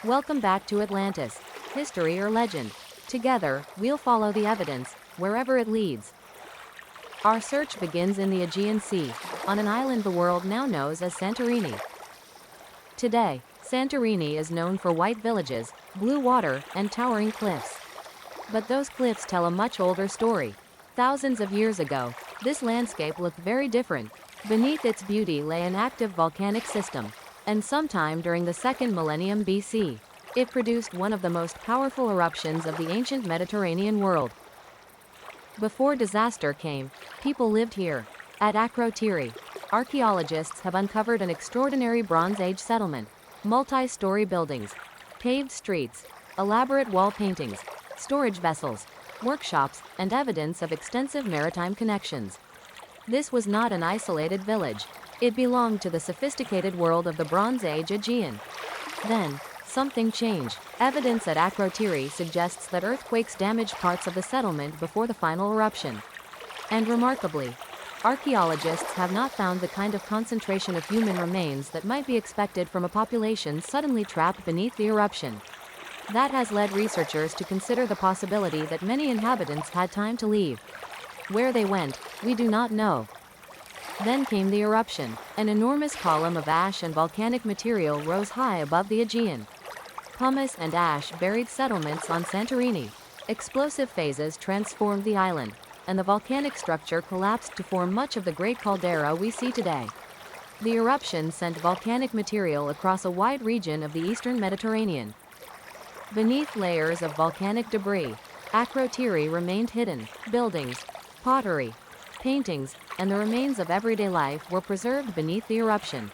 Welcome back to Atlantis, history or legend. Together, we'll follow the evidence, wherever it leads. Our search begins in the Aegean Sea, on an island the world now knows as Santorini. Today, Santorini is known for white villages, blue water, and towering cliffs. But those cliffs tell a much older story. Thousands of years ago, this landscape looked very different. Beneath its beauty lay an active volcanic system, and sometime during the 2nd millennium BC, it produced one of the most powerful eruptions of the ancient Mediterranean world. Before disaster came, people lived here. At Akrotiri, archaeologists have uncovered an extraordinary Bronze Age settlement, multi-story buildings, paved streets, elaborate wall paintings, storage vessels, workshops, and evidence of extensive maritime connections. This was not an isolated village. It belonged to the sophisticated world of the Bronze Age Aegean. Then, something changed. Evidence at Akrotiri suggests that earthquakes damaged parts of the settlement before the final eruption. And remarkably, archaeologists have not found the kind of concentration of human remains that might be expected from a population suddenly trapped beneath the eruption. That has led researchers to consider the possibility that many inhabitants had time to leave. Where they went, we do not know. Then came the eruption. An enormous column of ash and volcanic material rose high above the Aegean. Pumice and ash buried settlements on Santorini. Explosive phases transformed the island, and the volcanic structure collapsed to form much of the great caldera we see today. The eruption sent volcanic material across a wide region of the eastern Mediterranean. Beneath layers of volcanic debris, Akrotiri remained hidden. Buildings, pottery, paintings, and the remains of everyday life were preserved beneath the eruption.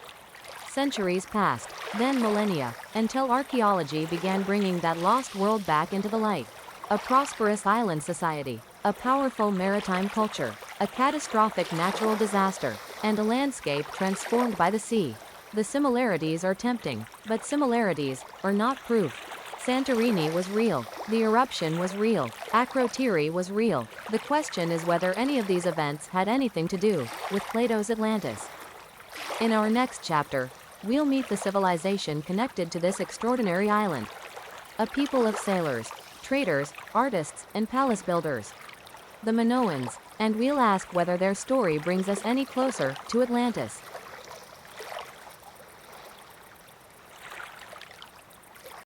Centuries passed, then millennia, until archaeology began bringing that lost world back into the light. A prosperous island society, a powerful maritime culture, a catastrophic natural disaster, and a landscape transformed by the sea. The similarities are tempting, but similarities are not proof. Santorini was real. The eruption was real. Akrotiri was real. The question is whether any of these events had anything to do with Plato's Atlantis. In our next chapter, we'll meet the civilization connected to this extraordinary island. A people of sailors, traders, artists, and palace builders. The Minoans, and we'll ask whether their story brings us any closer to Atlantis.